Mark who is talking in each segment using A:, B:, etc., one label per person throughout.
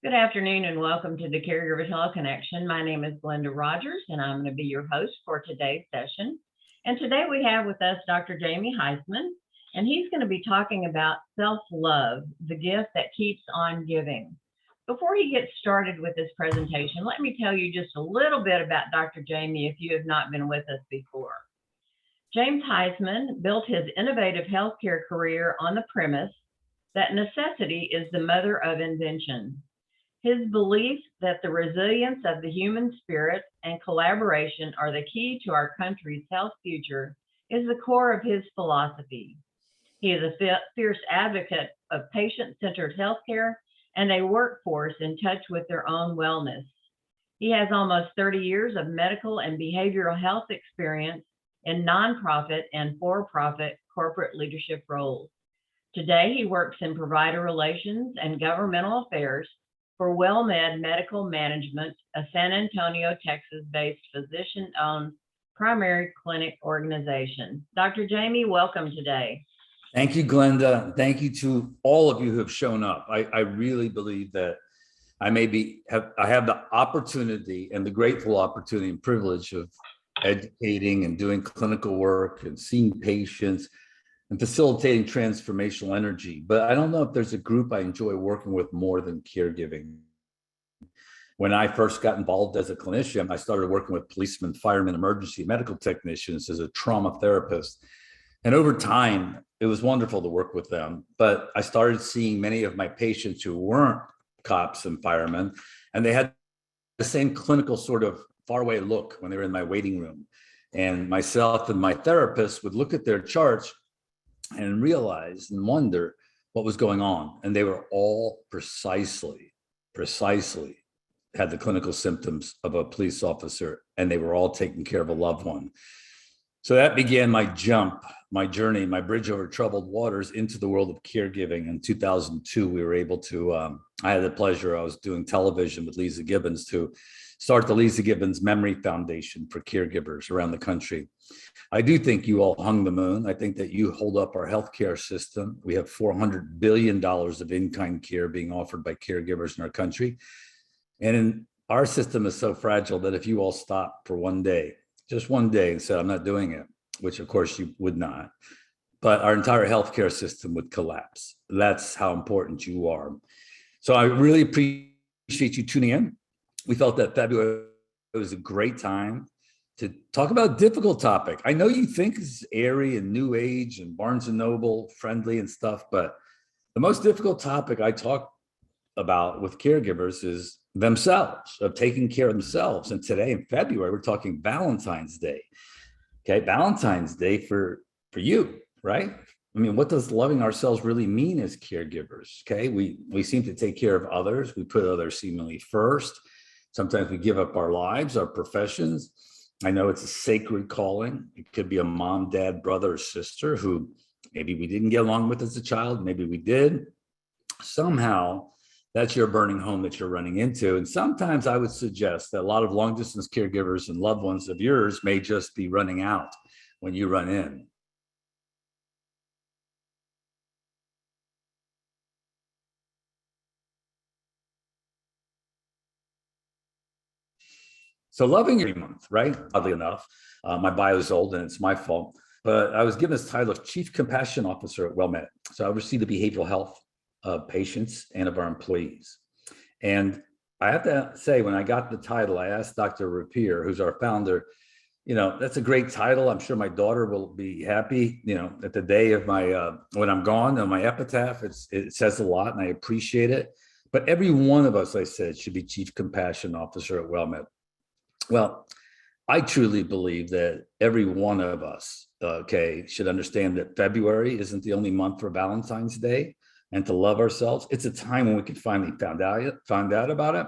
A: Good afternoon and welcome to the Caregiver Teleconnection. My name is Glenda Rogers and I'm going to be your host for today's session. And today we have with us Dr. Jamie Huysman, and he's going to be talking about self-love, the gift that keeps on giving. Before he gets started with this presentation, let me tell you just a little bit about Dr. Jamie if you have not been with us before. James Huysman built his innovative healthcare career on the premise that necessity is the mother of invention. His belief that the resilience of the human spirit and collaboration are the key to our country's health future is the core of his philosophy. He is a fierce advocate of patient-centered healthcare and a workforce in touch with their own wellness. He has almost 30 years of medical and behavioral health experience in nonprofit and for-profit corporate leadership roles. Today, he works in provider relations and governmental affairs for WellMed Medical Management, a San Antonio, Texas-based physician-owned primary clinic organization. Dr. Jamie, welcome today.
B: Thank you, Glenda. Thank you to all of you who have shown up. I really believe that I have the opportunity and the grateful opportunity and privilege of educating and doing clinical work and seeing patients and facilitating transformational energy. But I don't know if there's a group I enjoy working with more than caregiving. When I first got involved as a clinician, I started working with policemen, firemen, emergency medical technicians as a trauma therapist. And over time, it was wonderful to work with them. But I started seeing many of my patients who weren't cops and firemen, and they had the same clinical sort of faraway look when they were in my waiting room. And myself and my therapist would look at their charts and realize and wonder what was going on. And they were all precisely had the clinical symptoms of a police officer, and they were all taking care of a loved one. So that began my journey, my bridge over troubled waters into the world of caregiving. In 2002, we were able to, I had the pleasure, I was doing television with Lisa Gibbons to start the Lisa Gibbons Memory Foundation for caregivers around the country. I do think you all hung the moon. I think that you hold up our healthcare system. We have $400 billion of in-kind care being offered by caregivers in our country. And our system is so fragile that if you all stop for one day, just one day, and said, I'm not doing it, which of course you would not, but our entire healthcare system would collapse. That's how important you are. So I really appreciate you tuning in. We felt that February was a great time to talk about a difficult topic. I know you think it's airy and new age and Barnes and Noble friendly and stuff, but the most difficult topic I talk about with caregivers is themselves, of taking care of themselves. And today in February, we're talking Valentine's Day. Okay, Valentine's Day for you, right? I mean, what does loving ourselves really mean as caregivers? Okay, we seem to take care of others. We put others seemingly first. Sometimes we give up our lives, our professions. I know it's a sacred calling. It could be a mom, dad, brother, or sister who maybe we didn't get along with as a child. Maybe we did. Somehow, that's your burning home that you're running into. And sometimes I would suggest that a lot of long distance caregivers and loved ones of yours may just be running out when you run in. So loving every month, right? Oddly enough, my bio is old and it's my fault, but I was given this title of Chief Compassion Officer at WellMed. So I oversee the behavioral health of patients and of our employees. And I have to say, when I got the title, I asked Dr. Rapier, who's our founder, that's a great title. I'm sure my daughter will be happy, at the day of my, when I'm gone, on my epitaph, it says a lot and I appreciate it. But every one of us, I said, should be Chief Compassion Officer at WellMed. Well, I truly believe that every one of us, should understand that February isn't the only month for Valentine's Day. And to love ourselves. It's a time when we can finally find out about it,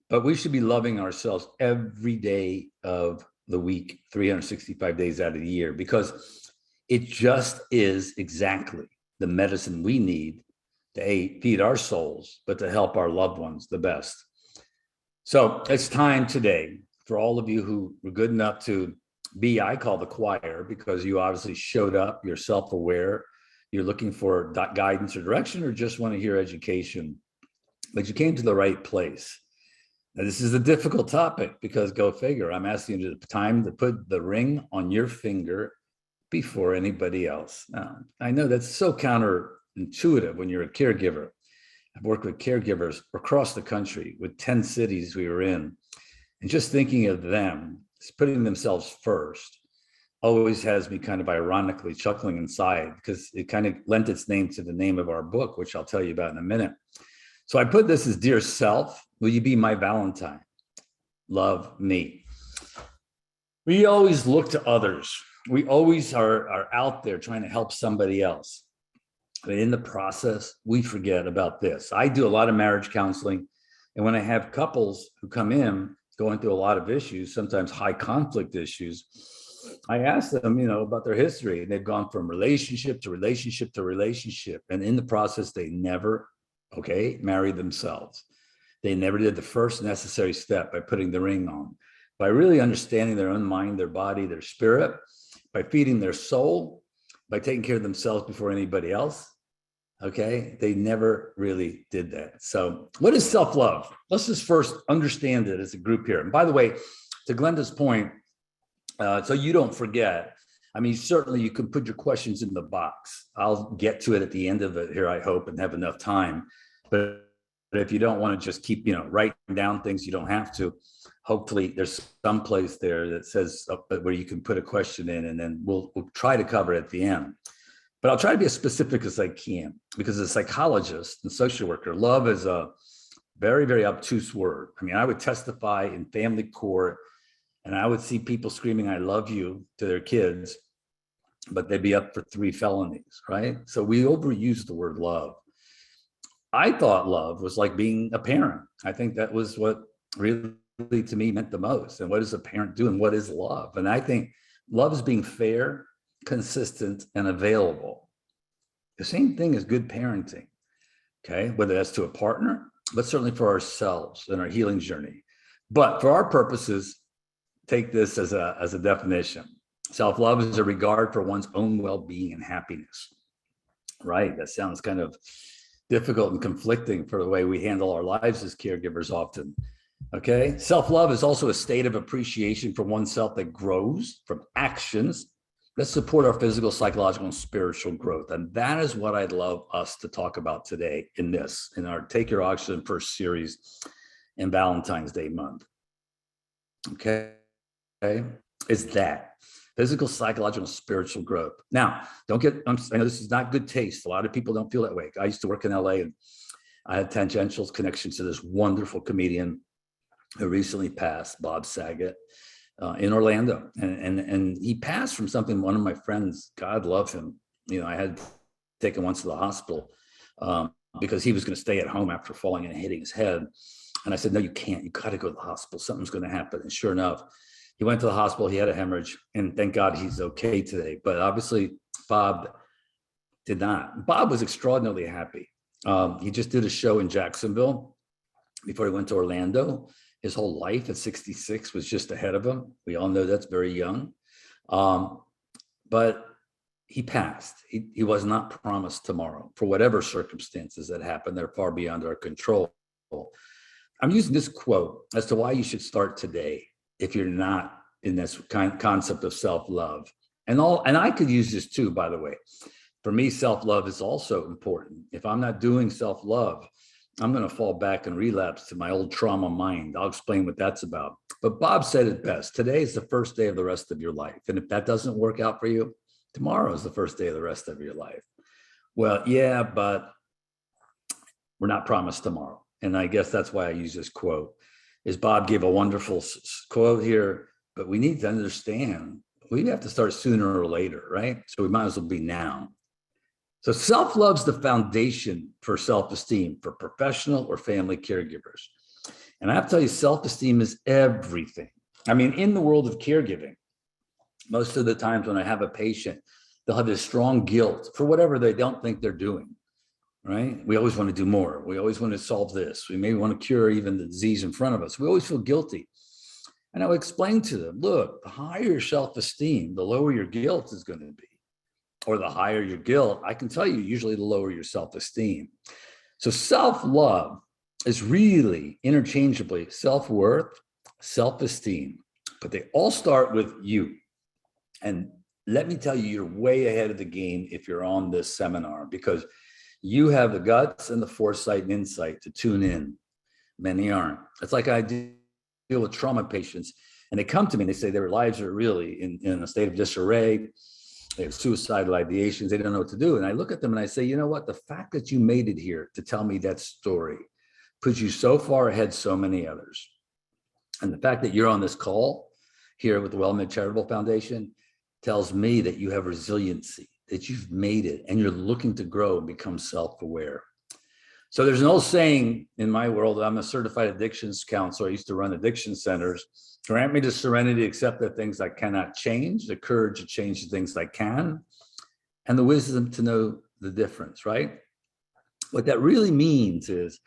B: but we should be loving ourselves every day of the week, 365 days out of the year, because it just is exactly the medicine we need to feed our souls, but to help our loved ones the best. So it's time today for all of you who were good enough to be, I call the choir, because you obviously showed up, you're self-aware, you're looking for guidance or direction, or just want to hear education. but you came to the right place. Now, this is a difficult topic because go figure, I'm asking you to time to put the ring on your finger before anybody else. Now, I know that's so counterintuitive when you're a caregiver. I've worked with caregivers across the country with 10 cities we were in, and just thinking of them, putting themselves first, always has me kind of ironically chuckling inside because it kind of lent its name to the name of our book, which I'll tell you about in a minute. So I put this as Dear Self, will you be my Valentine? Love me. We always look to others. We always are out there trying to help somebody else. But in the process, we forget about this. I do a lot of marriage counseling. And when I have couples who come in going through a lot of issues, sometimes high conflict issues, I ask them, about their history. And they've gone from relationship to relationship to relationship. And in the process, they never, married themselves. They never did the first necessary step by putting the ring on, by really understanding their own mind, their body, their spirit, by feeding their soul, by taking care of themselves before anybody else. They never really did that. So what is self-love? Let's just first understand it as a group here. And by the way, to Glenda's point, so you don't forget, certainly you can put your questions in the box. I'll get to it at the end of it here, I hope, and have enough time. But if you don't want to just keep, writing down things, you don't have to. Hopefully there's some place there that says where you can put a question in, and then we'll try to cover it at the end. But I'll try to be as specific as I can, because as a psychologist and social worker, love is a very, very obtuse word. I would testify in family court, and I would see people screaming, I love you to their kids, but they'd be up for 3 felonies, right? So we overuse the word love. I thought love was like being a parent. I think that was what really to me meant the most. And what does a parent do? And what is love? And I think love is being fair, consistent, and available. The same thing as good parenting, whether that's to a partner, but certainly for ourselves in our healing journey. But for our purposes, take this as a definition. Self-love is a regard for one's own well-being and happiness. Right? That sounds kind of difficult and conflicting for the way we handle our lives as caregivers often. Self-love is also a state of appreciation for oneself that grows from actions that support our physical, psychological, and spiritual growth. And that is what I'd love us to talk about today in our Take Your Oxygen first series in Valentine's Day month. Is that physical, psychological, and spiritual growth. Now, I know this is not good taste. A lot of people don't feel that way. I used to work in LA, and I had tangential connections to this wonderful comedian who recently passed, Bob Saget, in Orlando. And he passed from something one of my friends, God love him, I had taken once to the hospital because he was going to stay at home after falling and hitting his head. And I said, no, you can't. You got to go to the hospital. Something's going to happen. And sure enough, he went to the hospital. He had a hemorrhage, and thank God he's okay today. But obviously, Bob did not. Bob was extraordinarily happy. He just did a show in Jacksonville before he went to Orlando. His whole life at 66 was just ahead of him. We all know that's very young. But he passed. He was not promised tomorrow for whatever circumstances that happened. They're far beyond our control. I'm using this quote as to why you should start today if you're not in this concept of self-love. And I could use this too, by the way. For me, self-love is also important. If I'm not doing self-love, I'm going to fall back and relapse to my old trauma mind. I'll explain what that's about. But Bob said it best. Today is the first day of the rest of your life. And if that doesn't work out for you, tomorrow is the first day of the rest of your life. Well, yeah, but we're not promised tomorrow. And I guess that's why I use this quote. Is Bob gave a wonderful quote here, but we need to understand we have to start sooner or later, right? So we might as well be now. So self-love's the foundation for self-esteem for professional or family caregivers. And I have to tell you, self-esteem is everything. In the world of caregiving, most of the times when I have a patient, they'll have this strong guilt for whatever they don't think they're doing, right? We always want to do more. We always want to solve this. We maybe want to cure even the disease in front of us. We always feel guilty. And I would explain to them, look, the higher your self-esteem, the lower your guilt is going to be. Or the higher your guilt, I can tell you, usually the lower your self-esteem. So self-love is really interchangeably self-worth, self-esteem, but they all start with you. And let me tell you, you're way ahead of the game if you're on this seminar, because you have the guts and the foresight and insight to tune in. Many aren't. It's like I deal with trauma patients, and they come to me and they say their lives are really in a state of disarray. They have suicidal ideations. They don't know what to do. And I look at them and I say, you know what? The fact that you made it here to tell me that story puts you so far ahead so many others. And the fact that you're on this call here with the Well-Made Charitable Foundation tells me that you have resiliency, that you've made it, and you're looking to grow and become self-aware. So there's an old saying in my world, I'm a certified addictions counselor. I used to run addiction centers. Grant me the serenity to accept the things I cannot change, the courage to change the things I can, and the wisdom to know the difference, right? What that really means is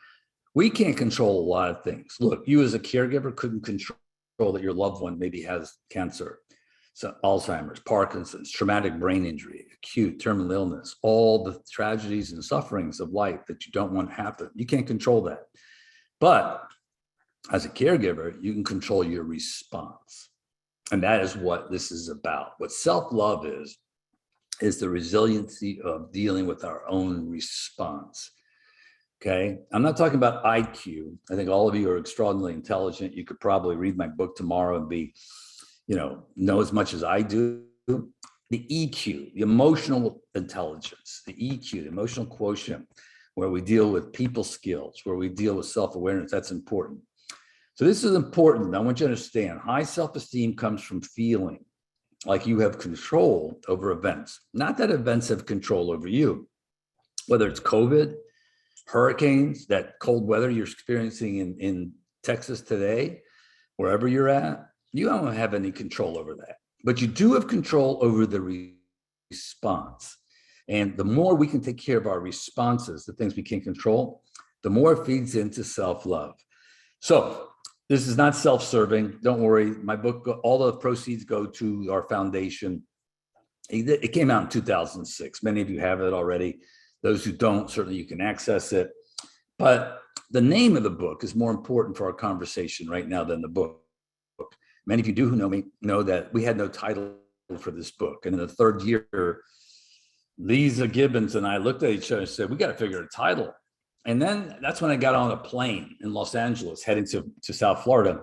B: we can't control a lot of things. Look, you as a caregiver couldn't control that your loved one maybe has cancer, so Alzheimer's, Parkinson's, traumatic brain injury, acute terminal illness, all the tragedies and sufferings of life that you don't want to happen. You can't control that. But as a caregiver, you can control your response. And that is what this is about. What self-love is the resiliency of dealing with our own response. Okay. I'm not talking about IQ. I think all of you are extraordinarily intelligent. You could probably read my book tomorrow and be, know as much as I do. The EQ, the emotional intelligence, the EQ, the emotional quotient, where we deal with people skills, where we deal with self-awareness, that's important. So this is important. I want you to understand, high self-esteem comes from feeling like you have control over events, not that events have control over you, whether it's COVID, hurricanes, that cold weather you're experiencing in Texas today, wherever you're at, you don't have any control over that. But you do have control over the response. And the more we can take care of our responses, the things we can't control, the more it feeds into self-love. So this is not self-serving. Don't worry. My book, all the proceeds go to our foundation. It came out in 2006. Many of you have it already. Those who don't, certainly you can access it. But the name of the book is more important for our conversation right now than the book. Many of you do who know me know that we had no title for this book. And in the third year, Lisa Gibbons and I looked at each other and said, we got to figure a title. And then that's when I got on a plane in Los Angeles heading to South Florida.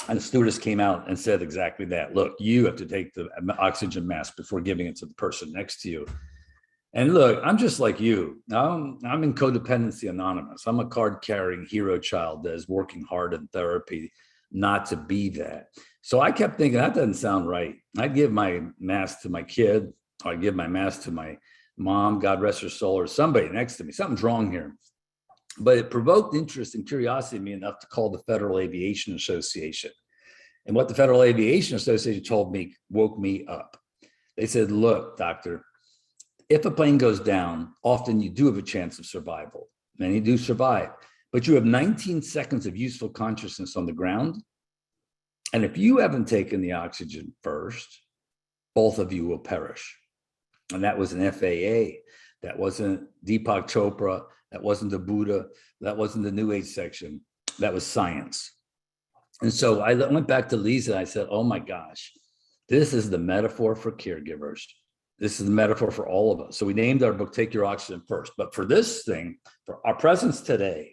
B: And the stewardess came out and said exactly that. Look, you have to take the oxygen mask before giving it to the person next to you. And look, I'm just like you. I'm in Codependency Anonymous. I'm a card-carrying hero child that is working hard in therapy not to be that. So I kept thinking, that doesn't sound right. I'd give my mask to my kid, or I'd give my mask to my mom, God rest her soul, or somebody next to me. Something's wrong here. But it provoked interest and curiosity in me enough to call the Federal Aviation Association. And what the Federal Aviation Association told me woke me up. They said, look, doctor, if a plane goes down, often you do have a chance of survival. Many do survive, but you have 19 seconds of useful consciousness on the ground. And if you haven't taken the oxygen first, both of you will perish. And that was an FAA. That wasn't Deepak Chopra. That wasn't the Buddha. That wasn't the New Age section. That was science. And so I went back to Lisa and I said, oh my gosh, this is the metaphor for caregivers. This is the metaphor for all of us. So we named our book, Take Your Oxygen First. But for this thing, for our presence today,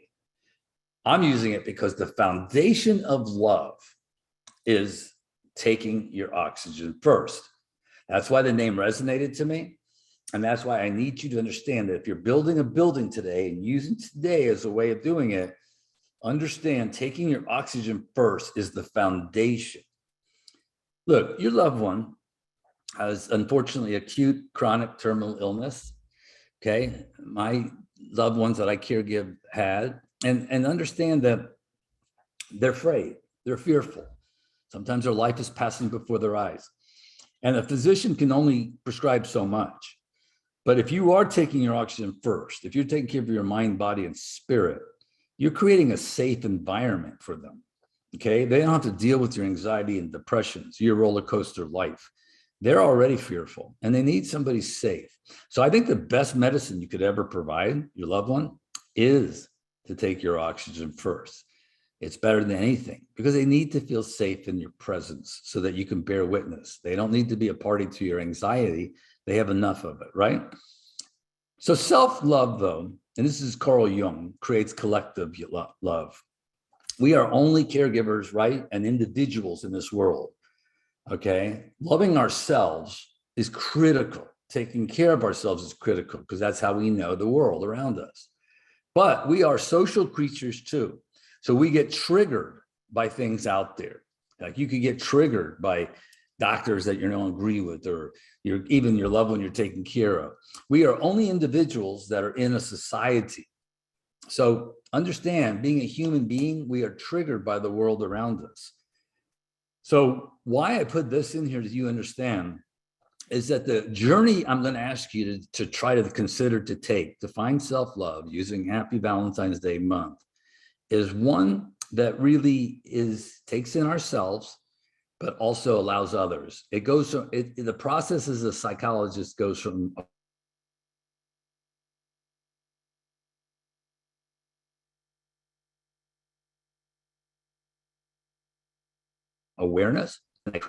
B: I'm using it because the foundation of love is taking your oxygen first. That's why the name resonated to me. And that's why I need you to understand that if you're building a building today and using today as a way of doing it, understand taking your oxygen first is the foundation. Look, your loved one has unfortunately acute chronic terminal illness. Okay. My loved ones that I caregive had, and understand that they're afraid, they're fearful. Sometimes their life is passing before their eyes. And a physician can only prescribe so much. But if you are taking your oxygen first, if you're taking care of your mind, body, and spirit, you're creating a safe environment for them. Okay. They don't have to deal with your anxiety and depressions, your roller coaster life. They're already fearful and they need somebody safe. So I think the best medicine you could ever provide your loved one is to take your oxygen first. It's better than anything because they need to feel safe in your presence so that you can bear witness. They don't need to be a party to your anxiety. They have enough of it, right? So self-love, though, and this is Carl Jung, creates collective love. We are only caregivers, right? And individuals in this world, okay? Loving ourselves is critical. Taking care of ourselves is critical because that's how we know the world around us. But we are social creatures too. So we get triggered by things out there. Like you could get triggered by doctors that you don't agree with, or even your loved one you're taking care of. We are only individuals that are in a society. So understand, being a human being, we are triggered by the world around us. So why I put this in here that you understand is that the journey I'm going to ask you to try to consider to take to find self-love using Happy Valentine's Day month is one that really takes in ourselves, but also allows others. It goes from the process as a psychologist goes from awareness.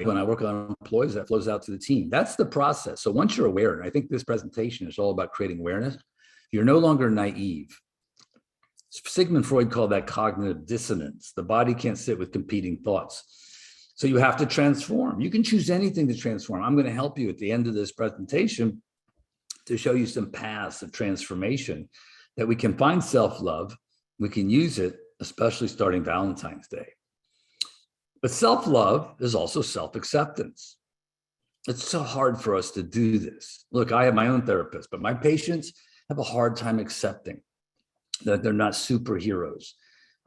B: When I work on employees, that flows out to the team. That's the process. So once you're aware, and I think this presentation is all about creating awareness, you're no longer naive. Sigmund Freud called that cognitive dissonance. The body can't sit with competing thoughts. So you have to transform. You can choose anything to transform. I'm going to help you at the end of this presentation to show you some paths of transformation that we can find self-love. We can use it, especially starting Valentine's Day. But self-love is also self-acceptance. It's so hard for us to do this. Look, I have my own therapist, but my patients have a hard time accepting that they're not superheroes.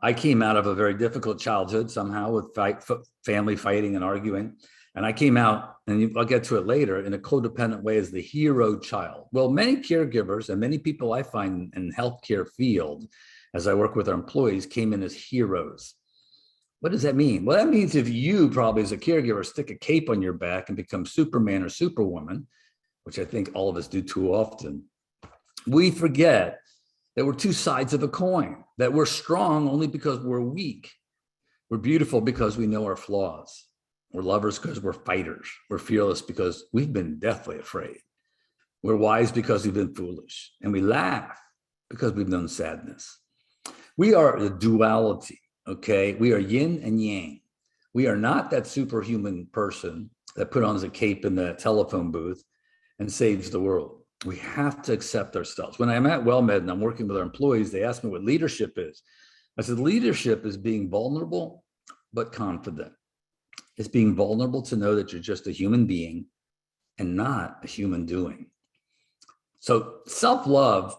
B: I came out of a very difficult childhood somehow with family fighting and arguing. And I came out, and I'll get to it later, in a codependent way as the hero child. Well, many caregivers and many people I find in the healthcare field, as I work with our employees, came in as heroes. What does that mean? Well, that means if you probably as a caregiver stick a cape on your back and become Superman or Superwoman, which I think all of us do too often, we forget that we're two sides of a coin, that we're strong only because we're weak. We're beautiful because we know our flaws. We're lovers because we're fighters. We're fearless because we've been deathly afraid. We're wise because we've been foolish. And we laugh because we've known sadness. We are the duality. Okay, we are yin and yang. We are not that superhuman person that put on a cape in the telephone booth and saves the world. We have to accept ourselves. When I'm at WellMed and I'm working with our employees, they ask me what leadership is. I said, leadership is being vulnerable, but confident. It's being vulnerable to know that you're just a human being and not a human doing. So self-love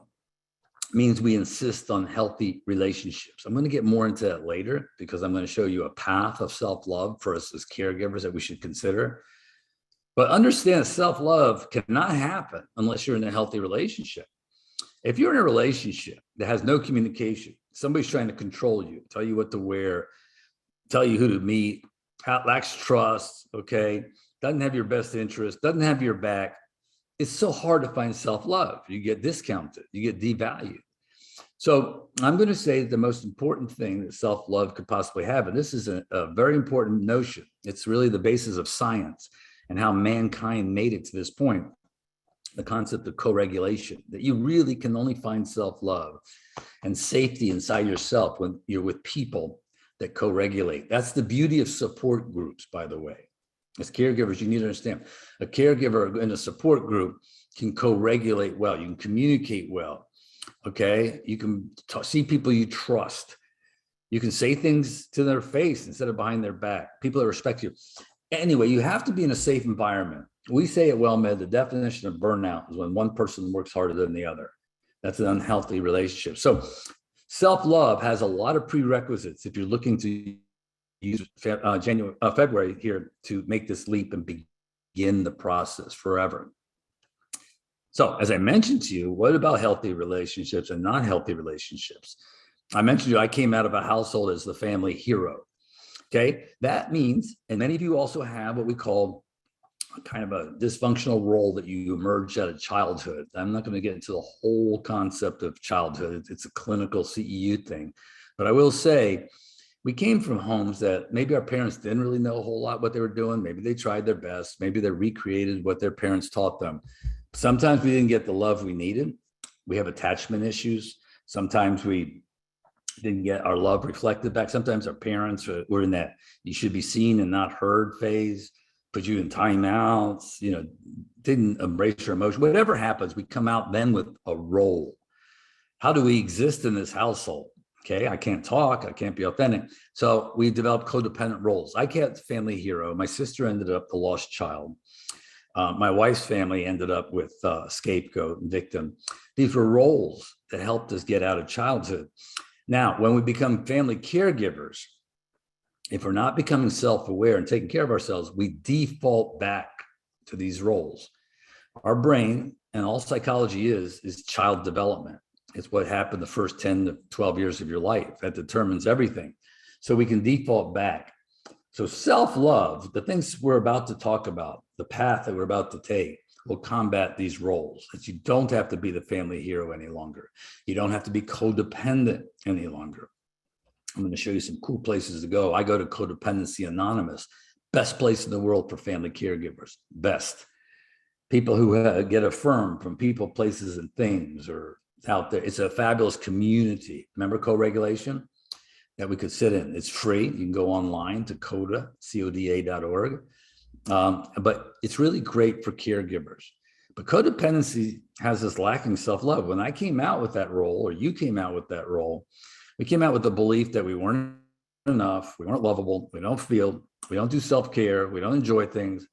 B: means we insist on healthy relationships. I'm going to get more into that later because I'm going to show you a path of self-love for us as caregivers that we should consider. But understand self-love cannot happen unless you're in a healthy relationship. If you're in a relationship that has no communication, somebody's trying to control you, tell you what to wear, tell you who to meet, lacks trust, okay, doesn't have your best interest, doesn't have your back, it's so hard to find self-love. You get discounted, you get devalued. So I'm going to say the most important thing that self-love could possibly have, and this is a very important notion. It's really the basis of science and how mankind made it to this point. The concept of co-regulation, that you really can only find self-love and safety inside yourself when you're with people that co-regulate. That's the beauty of support groups, by the way. As caregivers, you need to understand, a caregiver in a support group can co-regulate well. You can communicate well, okay? You can see people you trust. You can say things to their face instead of behind their back. People that respect you. Anyway, you have to be in a safe environment. We say at WellMed, the definition of burnout is when one person works harder than the other. That's an unhealthy relationship. So self-love has a lot of prerequisites if you're looking to use February here to make this leap and begin the process forever. So as I mentioned to you, what about healthy relationships and non-healthy relationships? I mentioned to you, I came out of a household as the family hero. Okay, that means, and many of you also have what we call kind of a dysfunctional role that you emerge out of childhood. I'm not going to get into the whole concept of childhood. It's a clinical CEU thing. But I will say, we came from homes that maybe our parents didn't really know a whole lot what they were doing. Maybe they tried their best. Maybe they recreated what their parents taught them. Sometimes we didn't get the love we needed. We have attachment issues. Sometimes we didn't get our love reflected back. Sometimes our parents were in that you should be seen and not heard phase, put you in timeouts, didn't embrace your emotion. Whatever happens, we come out then with a role. How do we exist in this household? Okay, I can't talk, I can't be authentic. So we developed codependent roles. I kept family hero. My sister ended up the lost child. My wife's family ended up with scapegoat and victim. These were roles that helped us get out of childhood. Now, when we become family caregivers, if we're not becoming self-aware and taking care of ourselves, we default back to these roles. Our brain, and all psychology is child development. It's what happened the first 10 to 12 years of your life. That determines everything. So we can default back. So self-love, the things we're about to talk about, the path that we're about to take, will combat these roles. That you don't have to be the family hero any longer. You don't have to be codependent any longer. I'm going to show you some cool places to go. I go to Codependency Anonymous, best place in the world for family caregivers, best. People who get affirmed from people, places, and things are out there. It's a fabulous community. Remember co-regulation that we could sit in? It's free. You can go online to coda.org. But it's really great for caregivers. But codependency has this lacking self-love. When I came out with that role, or you came out with that role, we came out with the belief that we weren't enough, we weren't lovable, we don't feel, we don't do self-care, we don't enjoy things,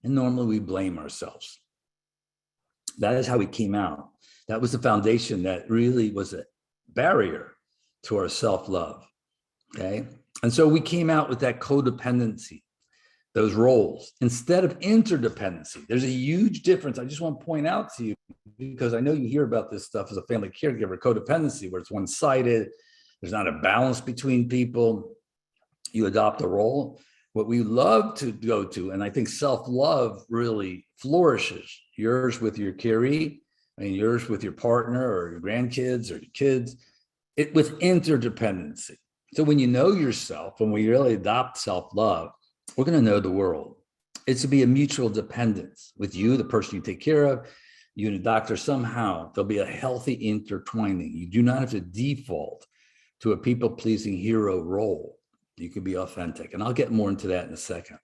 B: and normally we blame ourselves. That is how we came out. That was the foundation that really was a barrier to our self-love, okay? And so we came out with that codependency, those roles, instead of interdependency. There's a huge difference. I just want to point out to you, because I know you hear about this stuff as a family caregiver, codependency, where it's one-sided, there's not a balance between people, you adopt a role. What we love to go to, and I think self-love really flourishes, yours with your caree, and yours with your partner or your grandkids or your kids, with interdependency. So when you know yourself, when we really adopt self-love, we're going to know the world. It's to be a mutual dependence with you, the person you take care of, you and the doctor. Somehow there'll be a healthy intertwining. You do not have to default to a people-pleasing hero role. You can be authentic. And I'll get more into that in a second.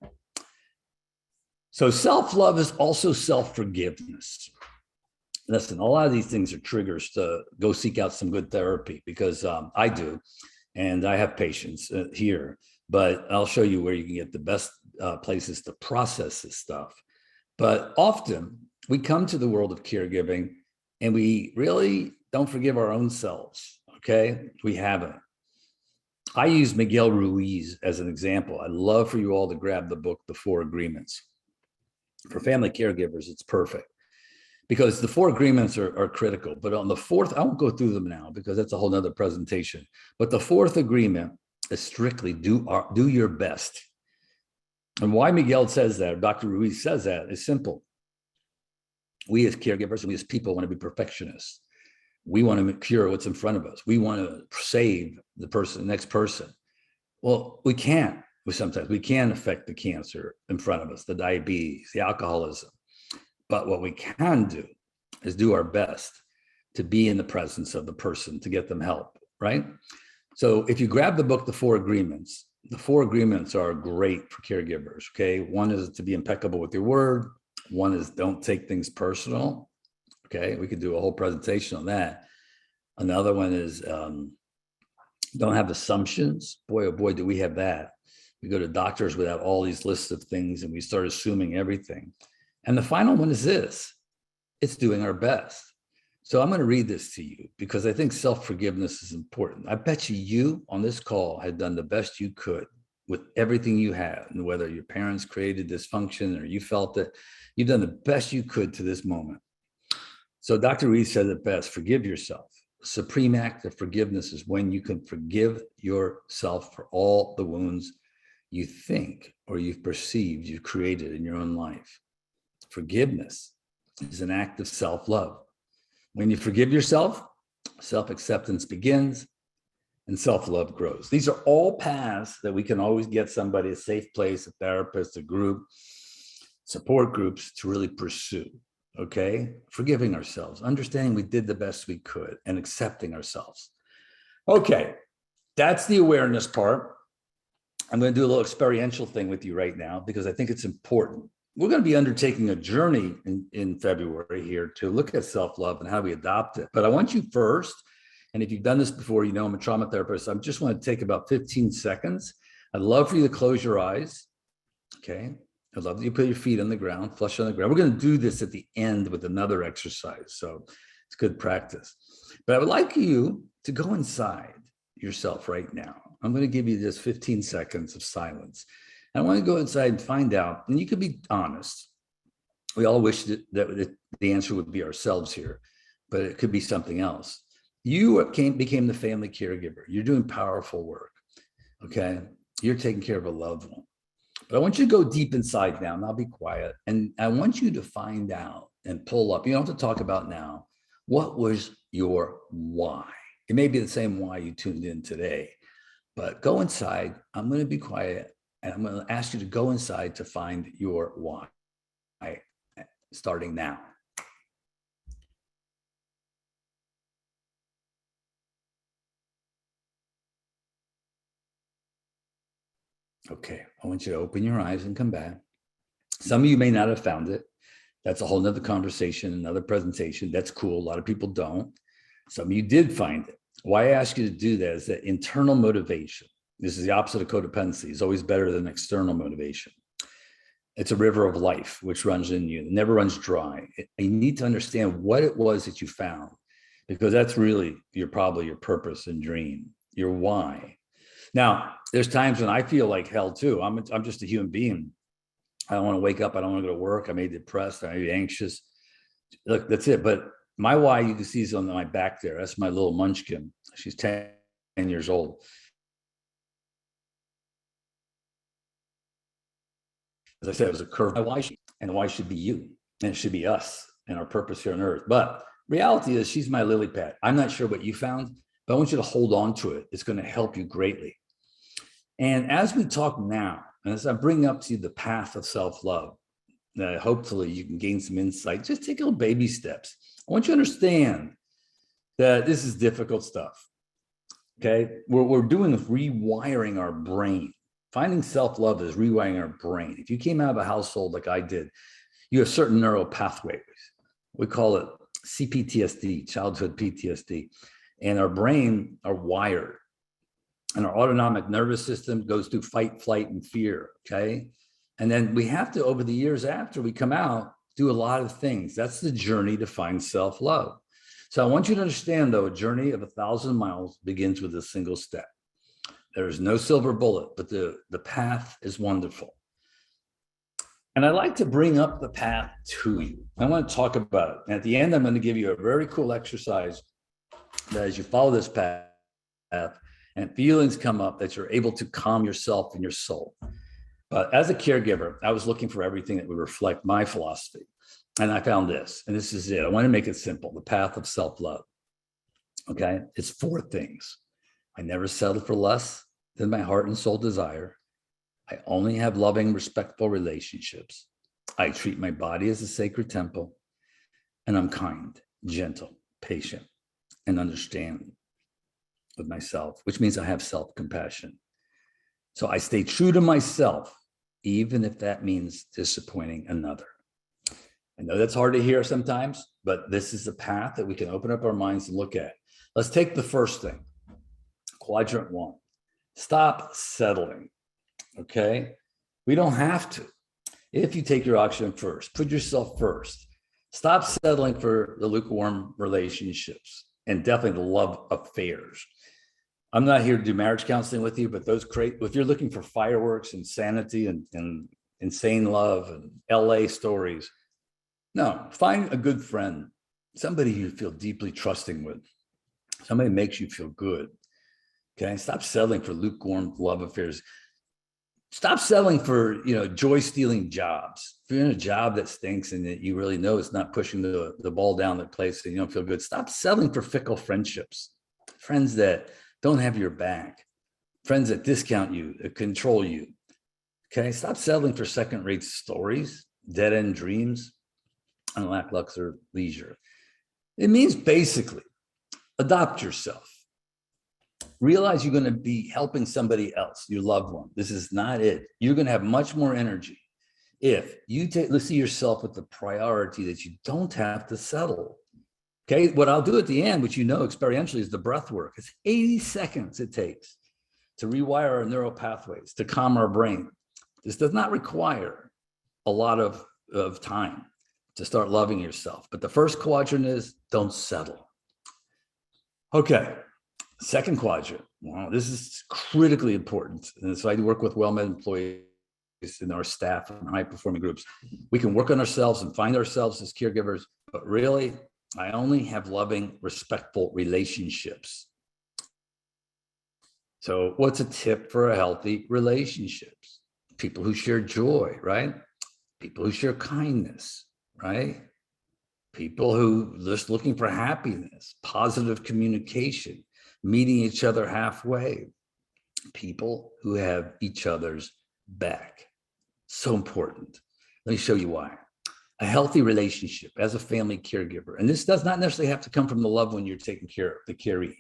B: So self-love is also self-forgiveness. Listen, a lot of these things are triggers to go seek out some good therapy, because I do, and I have patients here, but I'll show you where you can get the best places to process this stuff. But often we come to the world of caregiving and we really don't forgive our own selves, okay? We haven't. I use Miguel Ruiz as an example. I'd love for you all to grab the book, The Four Agreements. For family caregivers, it's perfect, because the four agreements are critical. But on the fourth, I won't go through them now because that's a whole nother presentation. But the fourth agreement is strictly do your best. And why Miguel says that, or Dr. Ruiz says that, is simple. We as caregivers and we as people want to be perfectionists. We want to cure what's in front of us. We want to save the next person. Well, we can't. Sometimes we can affect the cancer in front of us, the diabetes, the alcoholism. But what we can do is do our best to be in the presence of the person to get them help, right? So if you grab the book, The Four Agreements are great for caregivers, okay? One is to be impeccable with your word. One is don't take things personal, okay? We could do a whole presentation on that. Another one is don't have assumptions. Boy, oh boy, do we have that. We go to doctors without all these lists of things and we start assuming everything. And the final one is this: it's doing our best. So I'm going to read this to you because I think self-forgiveness is important. I bet you on this call had done the best you could with everything you have, and whether your parents created dysfunction or you felt it, you've done the best you could to this moment. So Dr. Reed said it best: forgive yourself. The supreme act of forgiveness is when you can forgive yourself for all the wounds you think or you've perceived you've created in your own life. Forgiveness is an act of self-love. When you forgive yourself, self-acceptance begins and self-love grows. These are all paths that we can always get somebody, a safe place, a therapist, a group, support groups to really pursue. Okay? Forgiving ourselves, understanding we did the best we could, and accepting ourselves. Okay, that's the awareness part. I'm going to do a little experiential thing with you right now because I think it's important. We're going to be undertaking a journey in February here to look at self-love and how we adopt it. But I want you first, and if you've done this before, you know I'm a trauma therapist. I just want to take about 15 seconds. I'd love for you to close your eyes. Okay. I'd love that you put your feet on the ground, flush on the ground. We're going to do this at the end with another exercise. So it's good practice. But I would like you to go inside yourself right now. I'm going to give you just 15 seconds of silence. I want to go inside and find out, and you could be honest. We all wish that the answer would be ourselves here, but it could be something else. You became the family caregiver. You're doing powerful work, okay? You're taking care of a loved one. But I want you to go deep inside now, and I'll be quiet. And I want you to find out and pull up. You don't have to talk about now. What was your why? It may be the same why you tuned in today, but go inside. I'm going to be quiet, and I'm going to ask you to go inside to find your why, starting now. Okay, I want you to open your eyes and come back. Some of you may not have found it. That's a whole nother conversation, another presentation. That's cool. A lot of people don't. Some of you did find it. Why I ask you to do that is that internal motivation. This is the opposite of codependency. It's always better than external motivation. It's a river of life which runs in you. It never runs dry. You need to understand what it was that you found, because that's really probably your purpose and dream, your why. Now, there's times when I feel like hell too. I'm just a human being. I don't want to wake up. I don't want to go to work. I may be depressed. I may be anxious. Look, that's it. But my why, you can see, is on my back there. That's my little munchkin. She's 10 years old. As I said, it was a curve. My why, and why should be you, and it should be us and our purpose here on earth. But reality is, she's my lily pad. I'm not sure what you found, but I want you to hold on to it. It's going to help you greatly. And as we talk now, and as I bring up to you the path of self-love, hopefully you can gain some insight. Just take little baby steps. I want you to understand that this is difficult stuff. Okay, we're doing rewiring our brain. Finding self-love is rewiring our brain. If you came out of a household like I did, you have certain neural pathways. We call it CPTSD, childhood PTSD, and our brain are wired. And our autonomic nervous system goes through fight, flight, and fear, okay? And then we have to, over the years after we come out, do a lot of things. That's the journey to find self-love. So I want you to understand, though, a journey of 1,000 miles begins with a single step. There is no silver bullet, but the path is wonderful. And I like to bring up the path to you. I want to talk about it. And at the end, I'm going to give you a very cool exercise that as you follow this path, and feelings come up, that you're able to calm yourself and your soul. But as a caregiver, I was looking for everything that would reflect my philosophy. And I found this, and this is it. I want to make it simple. The path of self-love. Okay. It's 4 things. I never settle for less than my heart and soul desire. I only have loving, respectful relationships. I treat my body as a sacred temple. And I'm kind, gentle, patient, and understanding with myself, which means I have self-compassion. So I stay true to myself, even if that means disappointing another. I know that's hard to hear sometimes, but this is a path that we can open up our minds and look at. Let's take the first thing, quadrant 1. Stop settling, okay? We don't have to. If you take your oxygen first, put yourself first. Stop settling for the lukewarm relationships and definitely the love affairs. I'm not here to do marriage counseling with you, but if you're looking for fireworks, insanity, and insane love and LA stories, no, find a good friend, somebody you feel deeply trusting with, somebody makes you feel good. Okay, stop settling for lukewarm love affairs. Stop settling for, joy stealing jobs. If you're in a job that stinks and that you really know it's not pushing the ball down the place and you don't feel good, stop settling for fickle friendships, friends that don't have your back, friends that discount you, that control you. Okay, stop settling for second-rate stories, dead-end dreams, and lackluster leisure. It means basically adopt yourself. Realize you're going to be helping somebody else, your loved one. This is not it. You're going to have much more energy if you see yourself with the priority that you don't have to settle. Okay, what I'll do at the end, which experientially, is the breath work. It's 80 seconds it takes to rewire our neural pathways, to calm our brain. This does not require a lot of time to start loving yourself. But the first quadrant is don't settle. Okay. Second quadrant, well, this is critically important. And so I work with well-met employees in our staff and high-performing groups. We can work on ourselves and find ourselves as caregivers, but really, I only have loving, respectful relationships. So what's a tip for a healthy relationships? People who share joy, right? People who share kindness, right? People who just looking for happiness, positive communication, meeting each other halfway, people who have each other's back. So important. Let me show you why. A healthy relationship as a family caregiver, and this does not necessarily have to come from the loved one you're taking care of, the caree.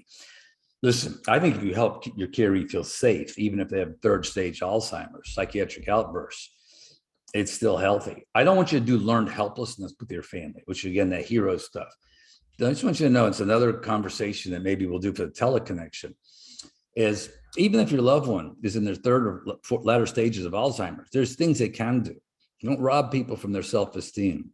B: Listen, I think if you help your caree feel safe, even if they have third stage Alzheimer's, psychiatric outbursts, it's still healthy. I don't want you to do learned helplessness with your family, which again, that hero stuff. I just want you to know, it's another conversation that maybe we'll do for the teleconnection, is even if your loved one is in their third or latter stages of Alzheimer's, there's things they can do. You don't rob people from their self-esteem.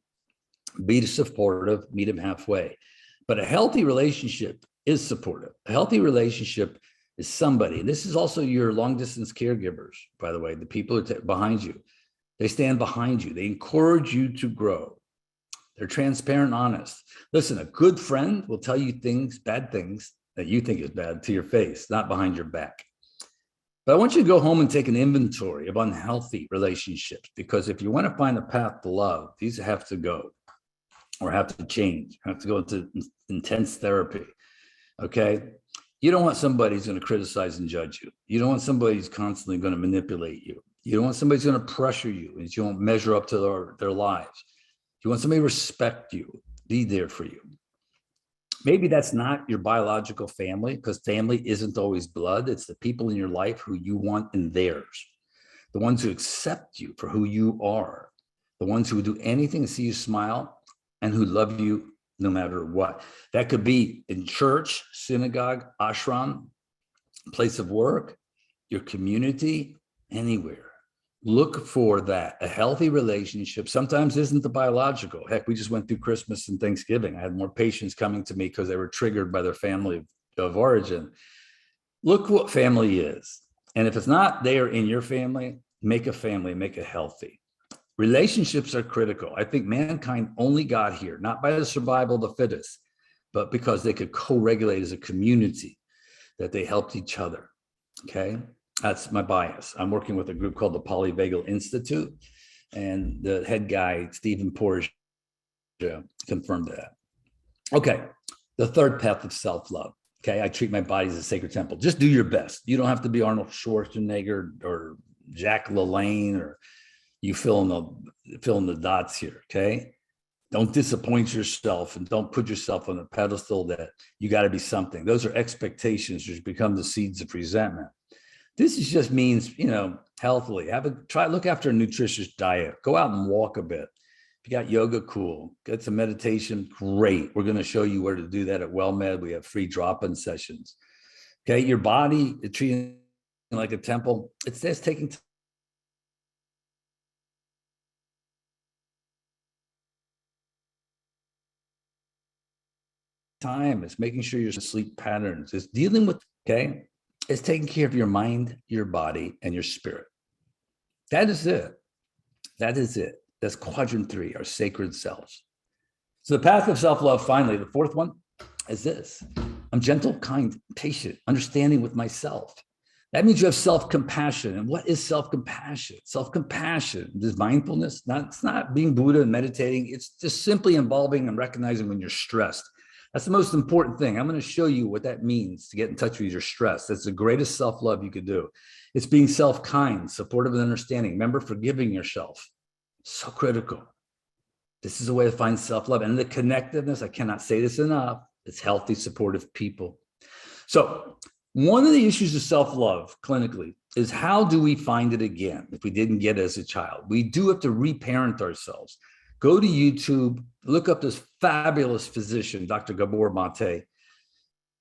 B: Be supportive, meet them halfway. But a healthy relationship is supportive. A healthy relationship is somebody, and this is also your long-distance caregivers, by the way, the people who are behind you. They stand behind you. They encourage you to grow. They're transparent and honest. Listen, a good friend will tell you things, bad things that you think is bad, to your face, not behind your back. But I want you to go home and take an inventory of unhealthy relationships, because if you want to find a path to love, these have to go or have to change, have to go into intense therapy. Okay. You don't want somebody who's going to criticize and judge you. You don't want somebody who's constantly going to manipulate you. You don't want somebody who's going to pressure you and you won't measure up to their lives. You want somebody to respect you, be there for you. Maybe that's not your biological family, because family isn't always blood. It's the people in your life who you want in theirs, the ones who accept you for who you are, the ones who would do anything to see you smile and who love you no matter what. That could be in church, synagogue, ashram, place of work, your community, anywhere. Look for that. A healthy relationship sometimes isn't the biological. Heck, we just went through Christmas and Thanksgiving. I had more patients coming to me because they were triggered by their family of origin. Look what family is. And if it's not there in your family, make it healthy. Relationships are critical. I think mankind only got here, not by the survival of the fittest, but because they could co-regulate as a community, that they helped each other. Okay. That's my bias. I'm working with a group called the Polyvagal Institute, and the head guy, Stephen Porges, confirmed that. Okay, the third path of self-love. Okay, I treat my body as a sacred temple. Just do your best. You don't have to be Arnold Schwarzenegger or Jack LaLanne, or you fill in the dots here. Okay, don't disappoint yourself and don't put yourself on a pedestal that you got to be something. Those are expectations which become the seeds of resentment. This just means, healthily. Look after a nutritious diet. Go out and walk a bit. If you got yoga, cool. Get some meditation, great. We're going to show you where to do that at WellMed. We have free drop-in sessions. Okay, your body, treating like a temple. It's taking time. It's making sure your sleep patterns. It's dealing with, okay? It's taking care of your mind, your body, and your spirit. That is it. That is it. That's quadrant 3, our sacred selves. So the path of self-love, finally, the fourth one is this. I'm gentle, kind, patient, understanding with myself. That means you have self-compassion. And what is self-compassion? Self-compassion is mindfulness. It's not being Buddha and meditating. It's just simply involving and recognizing when you're stressed. That's the most important thing. I'm going to show you what that means to get in touch with your stress. That's the greatest self-love you could do. It's being self-kind, supportive, and understanding. Remember, forgiving yourself. So critical. This is a way to find self-love. And the connectiveness, I cannot say this enough, it's healthy, supportive people. So one of the issues of self-love clinically is how do we find it again if we didn't get it as a child? We do have to reparent ourselves. Go to YouTube, look up this fabulous physician, Dr. Gabor Mate.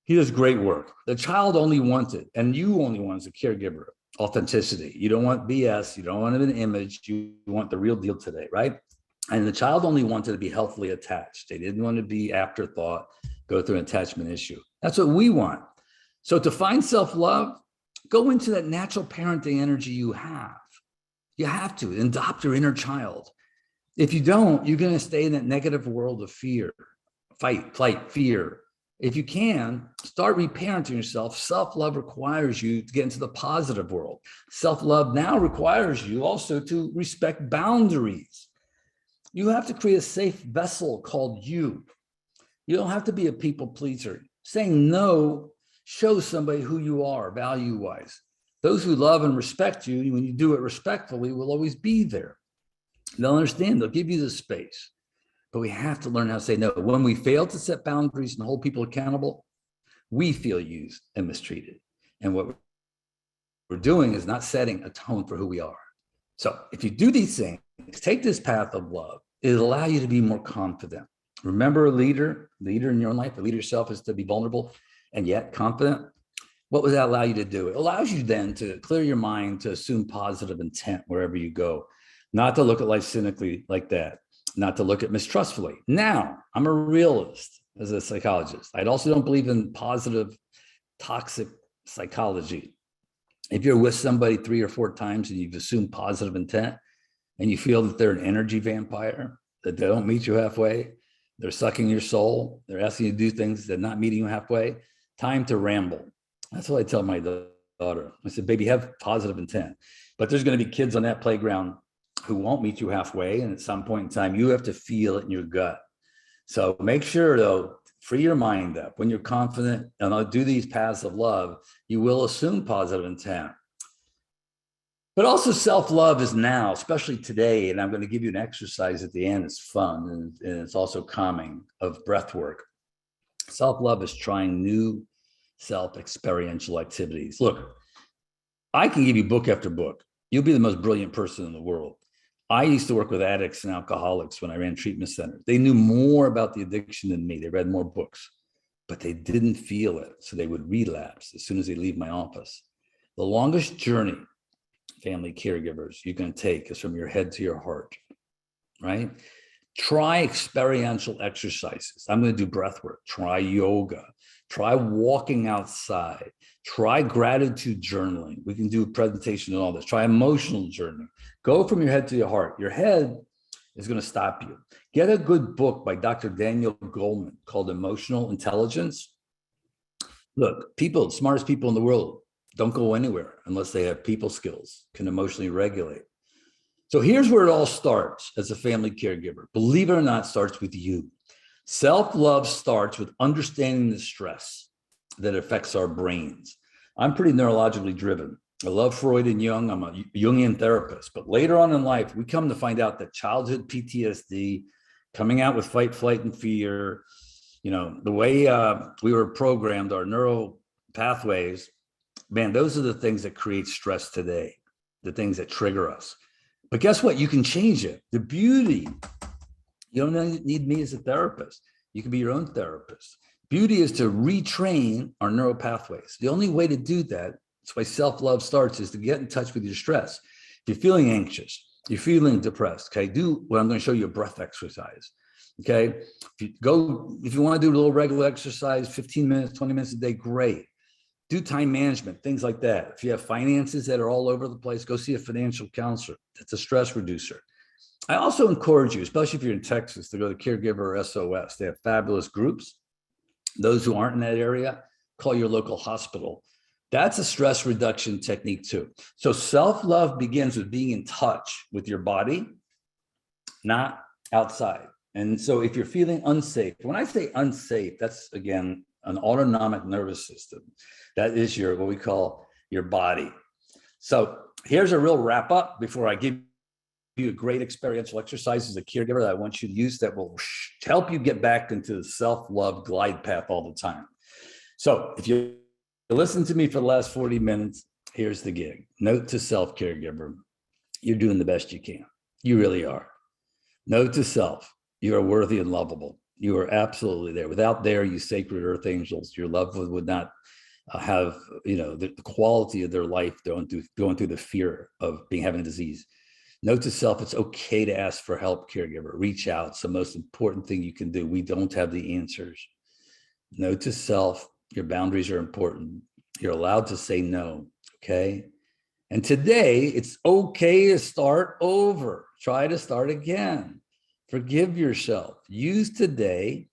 B: He does great work. The child only wants it, and you only want as a caregiver, authenticity. You don't want BS, you don't want an image, you want the real deal today, right? And the child only wanted to be healthily attached. They didn't want to be afterthought, go through an attachment issue. That's what we want. So to find self-love, go into that natural parenting energy you have. You have to adopt your inner child. If you don't, you're going to stay in that negative world of fear, fight, flight, fear. If you can, start reparenting yourself. Self-love requires you to get into the positive world. Self-love now requires you also to respect boundaries. You have to create a safe vessel called you. You don't have to be a people pleaser. Saying no shows somebody who you are value-wise. Those who love and respect you, when you do it respectfully, will always be there. They'll understand, they'll give you the space. But we have to learn how to say no. When we fail to set boundaries and hold people accountable, we feel used and mistreated. And what we're doing is not setting a tone for who we are. So if you do these things, take this path of love, it'll allow you to be more confident. Remember, a leader in your own life, a leader yourself, is to be vulnerable and yet confident. What would that allow you to do? It allows you then to clear your mind, to assume positive intent wherever you go, not to look at life cynically like that, not to look at mistrustfully. Now, I'm a realist as a psychologist. I also don't believe in positive, toxic psychology. If you're with somebody 3 or 4 times and you've assumed positive intent and you feel that they're an energy vampire, that they don't meet you halfway, they're sucking your soul, they're asking you to do things that are not meeting you halfway, time to ramble. That's what I tell my daughter. I said, baby, have positive intent. But there's going to be kids on that playground who won't meet you halfway. And at some point in time, you have to feel it in your gut. So make sure, though, free your mind up. When you're confident and I'll do these paths of love, you will assume positive intent. But also self-love is now, especially today, and I'm going to give you an exercise at the end. It's fun and it's also calming, of breath work. Self-love is trying new self-experiential activities. Look, I can give you book after book. You'll be the most brilliant person in the world. I used to work with addicts and alcoholics when I ran treatment centers. They knew more about the addiction than me. They read more books, but they didn't feel it. So they would relapse as soon as they leave my office. The longest journey, family caregivers, you can take is from your head to your heart, right? Try experiential exercises. I'm going to do breath work. Try yoga. Try walking outside. Try gratitude journaling. We can do a presentation on all this. Try emotional journaling. Go from your head to your heart. Your head is going to stop you. Get a good book by Dr. Daniel Goleman called Emotional Intelligence. Look, people, the smartest people in the world don't go anywhere unless they have people skills, can emotionally regulate. So here's where it all starts as a family caregiver. Believe it or not, it starts with you. Self-love starts with understanding the stress that affects our brains. I'm pretty neurologically driven. I love Freud and Jung. I'm a Jungian therapist. But later on in life, we come to find out that childhood PTSD, coming out with fight, flight, and fear, the way we were programmed, our neural pathways, man, those are the things that create stress today, the things that trigger us. But guess what? You can change it. The beauty, you don't need me as a therapist. You can be your own therapist. Beauty is to retrain our neural pathways. The only way to do that, that's why self-love starts, is to get in touch with your stress. If you're feeling anxious, you're feeling depressed, okay, do what I'm going to show you, a breath exercise. Okay, if you want to do a little regular exercise, 15 minutes, 20 minutes a day, great. Do time management, things like that. If you have finances that are all over the place, go see a financial counselor. That's a stress reducer. I also encourage you, especially if you're in Texas, to go to Caregiver or SOS. They have fabulous groups. Those who aren't in that area, call your local hospital. That's a stress reduction technique too. So self-love begins with being in touch with your body, not outside. And so if you're feeling unsafe, when I say unsafe, that's again an autonomic nervous system. That is your what we call your body. So here's a real wrap up before I give you a great experiential exercise as a caregiver that I want you to use that will help you get back into the self-love glide path all the time. So if you listen to me for the last 40 minutes, here's the gig. Note to self, caregiver, you're doing the best you can. You really are. Note to self, you are worthy and lovable. You are absolutely there. Without there, you sacred earth angels, your loved one would not have, the quality of their life going through the fear of having a disease. Note to self, it's okay to ask for help, caregiver. Reach out. It's the most important thing you can do. We don't have the answers. Note to self, your boundaries are important. You're allowed to say no, okay? And today, it's okay to start over. Try to start again. Forgive yourself. Use today,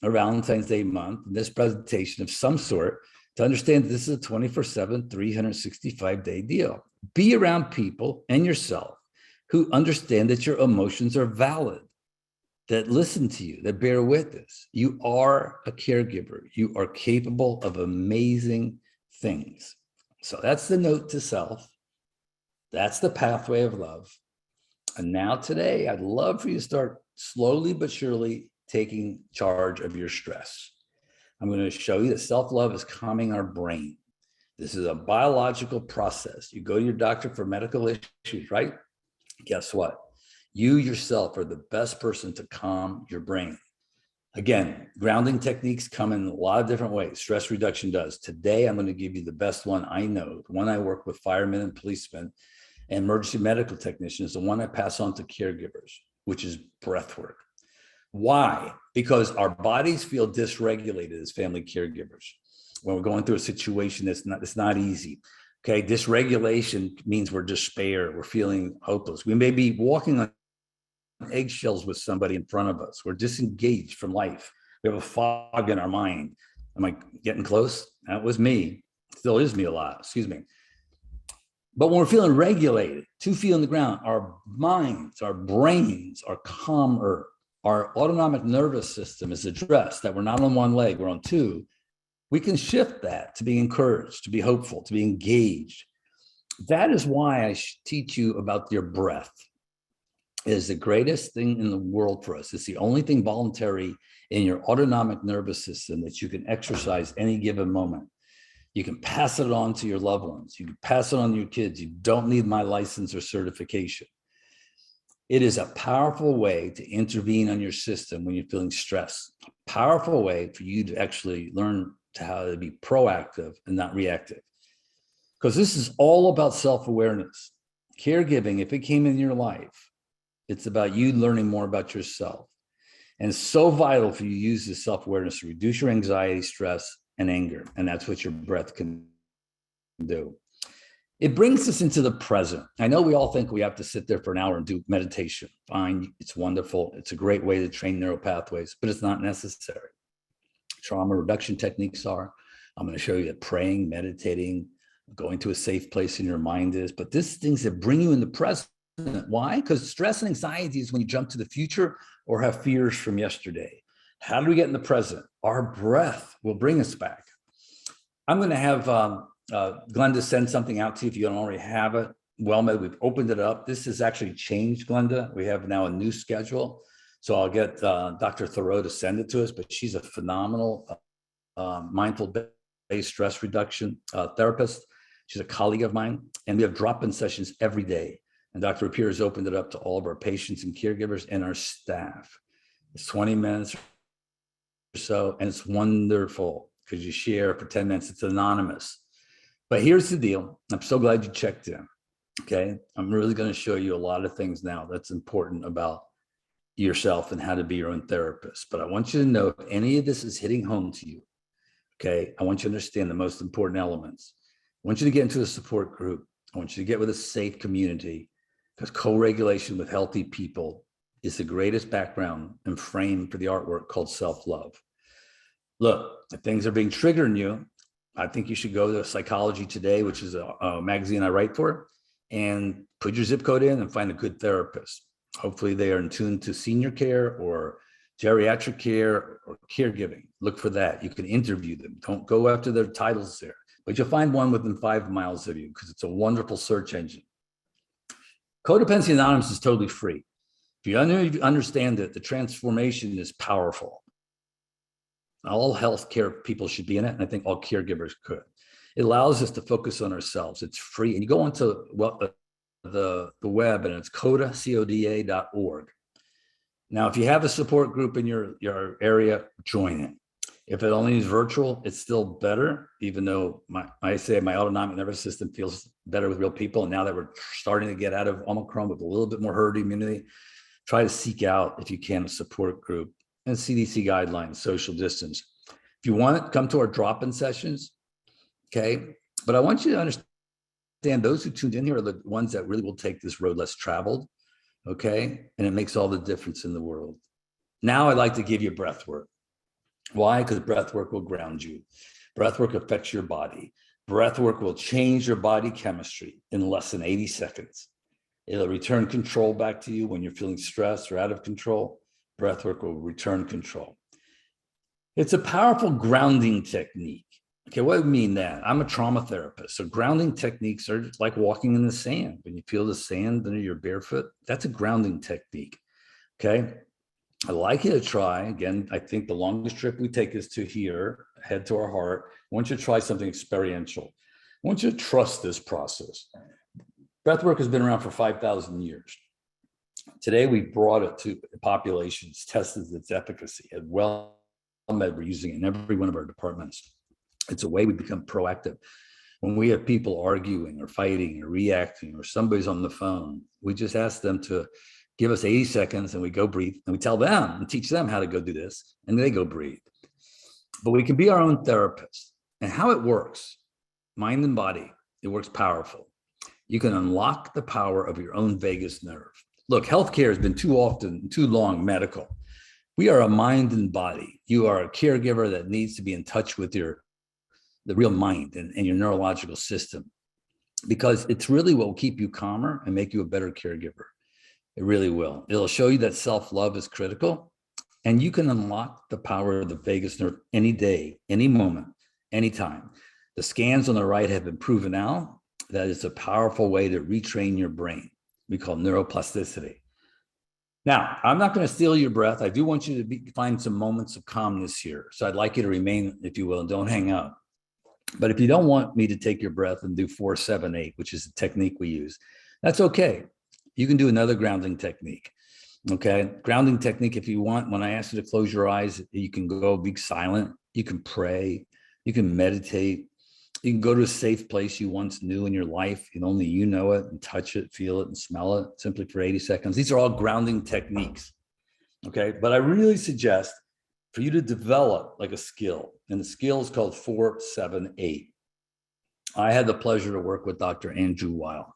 B: a Valentine's Day month, this presentation of some sort to understand this is a 24/7, 365-day deal. Be around people and yourself who understand that your emotions are valid, that listen to you, that bear witness. You are a caregiver. You are capable of amazing things. So that's the note to self. That's the pathway of love. And now today, I'd love for you to start slowly but surely taking charge of your stress. I'm going to show you that self-love is calming our brain. This is a biological process. You go to your doctor for medical issues, right? Guess what? You yourself are the best person to calm your brain. Again, grounding techniques come in a lot of different ways. Stress reduction does. Today, I'm going to give you the best one I know, the one I work with firemen and policemen and emergency medical technicians, the one I pass on to caregivers, which is breath work. Why? Because our bodies feel dysregulated as family caregivers when we're going through a situation that's not easy. Okay, dysregulation means we're despair, we're feeling hopeless. We may be walking on eggshells with somebody in front of us. We're disengaged from life. We have a fog in our mind. Am I getting close? That was me. Still is me a lot, excuse me. But when we're feeling regulated, 2 feet on the ground, our minds, our brains are calmer. Our autonomic nervous system is addressed, that we're not on one leg, we're on 2. We can shift that to be encouraged, to be hopeful, to be engaged. That is why I teach you about your breath. It is the greatest thing in the world for us. It's the only thing voluntary in your autonomic nervous system that you can exercise any given moment. You can pass it on to your loved ones. You can pass it on to your kids. You don't need my license or certification. It is a powerful way to intervene on your system when you're feeling stressed. A powerful way for you to actually learn how to be proactive and not reactive. Because this is all about self-awareness. Caregiving, if it came in your life, it's about you learning more about yourself. And it's so vital for you to use this self-awareness to reduce your anxiety, stress, and anger. And that's what your breath can do. It brings us into the present. I know we all think we have to sit there for an hour and do meditation. Fine, it's wonderful. It's a great way to train neural pathways, but it's not necessary. Trauma reduction techniques are. I'm going to show you that praying, meditating, going to a safe place in your mind is, but this things that bring you in the present. Why? Because stress and anxiety is when you jump to the future or have fears from yesterday. How do we get in the present? Our breath will bring us back. I'm going to have Glenda send something out to you if you don't already have it. WellMed, we've opened it up. This has actually changed, Glenda. We have now a new schedule. So I'll get Dr. Thoreau to send it to us, but she's a phenomenal mindful-based stress reduction therapist. She's a colleague of mine, and we have drop-in sessions every day. And Dr. Rapier has opened it up to all of our patients and caregivers and our staff. It's 20 minutes or so, and it's wonderful because you share for 10 minutes. It's anonymous. But here's the deal. I'm so glad you checked in, okay? I'm really going to show you a lot of things now that's important about yourself and how to be your own therapist. But I want you to know if any of this is hitting home to you, okay, I want you to understand the most important elements. I want you to get into a support group. I want you to get with a safe community, because co-regulation with healthy people is the greatest background and frame for the artwork called self-love. Look, if things are being triggered in you, I think you should go to Psychology Today, which is a magazine I write for, and put your zip code in and find a good therapist. Hopefully they are in tune to senior care or geriatric care or caregiving. Look for that. You can interview them. Don't go after their titles there, but you'll find one within 5 miles of you because it's a wonderful search engine. Codependency Anonymous is totally free. If you understand that the transformation is powerful, all healthcare people should be in it, and I think all caregivers could. It allows us to focus on ourselves. It's free, and you go onto the web, and it's coda.org. Now, if you have a support group in your area, join it. If it only is virtual, it's still better, even though I say my autonomic nervous system feels better with real people. And now that we're starting to get out of Omicron with a little bit more herd immunity, try to seek out, if you can, a support group and CDC guidelines, social distance. If you want it, come to our drop-in sessions, okay? But I want you to understand those who tuned in here are the ones that really will take this road less traveled, okay? And it makes all the difference in the world. Now I'd like to give you breath work. Why? Because breath work will ground you. Breath work affects your body. Breath work will change your body chemistry in less than 80 seconds. It'll return control back to you when you're feeling stressed or out of control. Breath work will return control. It's a powerful grounding technique. Okay, what do I mean that? I'm a trauma therapist. So grounding techniques are like walking in the sand. When you feel the sand under your barefoot, that's a grounding technique. Okay. I'd like you to try, again, I think the longest trip we take is to here, head to our heart. I want you to try something experiential. I want you to trust this process. Breathwork has been around for 5,000 years. Today, we brought it to populations, tested its efficacy, and well med, we're using it in every one of our departments. It's a way we become proactive. When we have people arguing or fighting or reacting, or somebody's on the phone, we just ask them to give us 80 seconds and we go breathe, and we tell them and teach them how to go do this, and they go breathe. But we can be our own therapist. And how it works, mind and body, it works powerful. You can unlock the power of your own vagus nerve. Look, healthcare has been too long medical. We are a mind and body. You are a caregiver that needs to be in touch with the real mind and your neurological system, because it's really what will keep you calmer and make you a better caregiver. It really will. It'll show you that self-love is critical, and you can unlock the power of the vagus nerve any day, any moment, anytime. The scans on the right have been proven out that it's a powerful way to retrain your brain. We call neuroplasticity. Now, I'm not going to steal your breath. I do want you to find some moments of calmness here. So I'd like you to remain, if you will, and don't hang up. But if you don't want me to take your breath and do 4, 7, 8, which is the technique we use, that's okay. You can do another grounding technique. Okay. Grounding technique, if you want, when I ask you to close your eyes, you can go be silent. You can pray. You can meditate. You can go to a safe place you once knew in your life, and only you know it, and touch it, feel it, and smell it simply for 80 seconds. These are all grounding techniques. Okay. But I really suggest for you to develop like a skill, and the skill is called 4, 7, 8. I had the pleasure to work with Dr. Andrew Weil.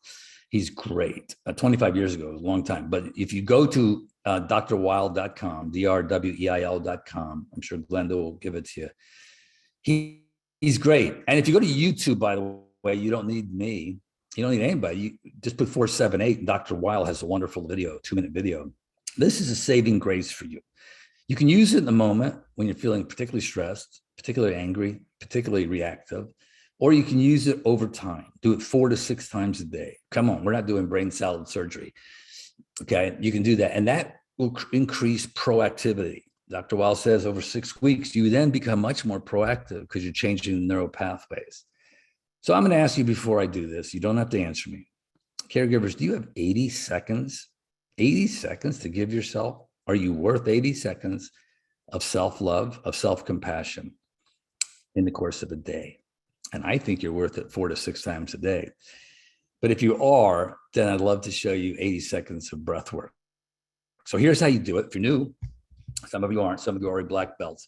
B: He's great. 25 years ago, it was a long time. But if you go to drweil.com, drweil.com, I'm sure Glenda will give it to you. He's great. And if you go to YouTube, by the way, you don't need me. You don't need anybody. You just put 4, 7, 8, and Dr. Weil has a wonderful video, 2-minute video. This is a saving grace for you. You can use it in the moment when you're feeling particularly stressed, particularly angry, particularly reactive, or you can use it over time. Do it 4 to 6 times a day. Come on, we're not doing brain salad surgery. Okay, you can do that. And that will increase proactivity. Dr. Weil says over 6 weeks, you then become much more proactive because you're changing the neural pathways. So I'm going to ask you before I do this, you don't have to answer me. Caregivers, do you have 80 seconds? 80 seconds to give yourself? Are you worth 80 seconds of self-love, of self-compassion in the course of a day? And I think you're worth it 4 to 6 times a day. But if you are, then I'd love to show you 80 seconds of breath work. So here's how you do it. If you're new, some of you aren't, some of you are already black belts.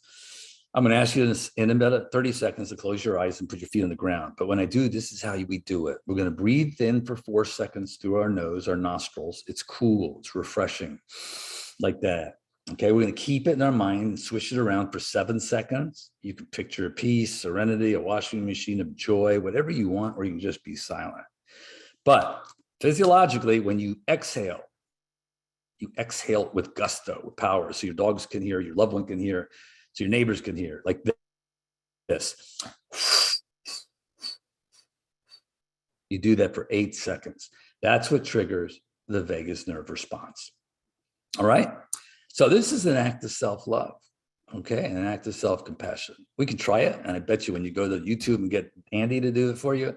B: I'm going to ask you in about 30 seconds to close your eyes and put your feet on the ground. But when I do, this is how we do it. We're going to breathe in for 4 seconds through our nose, our nostrils. It's cool. It's refreshing like that. Okay, we're going to keep it in our mind and swish it around for 7 seconds. You can picture a peace, serenity, a washing machine of joy, whatever you want, or you can just be silent. But physiologically, when you exhale with gusto, with power, so your dogs can hear, your loved one can hear, so your neighbors can hear, like this. You do that for 8 seconds. That's what triggers the vagus nerve response. All right. So this is an act of self-love, okay, and an act of self-compassion. We can try it, and I bet you when you go to YouTube and get Andy to do it for you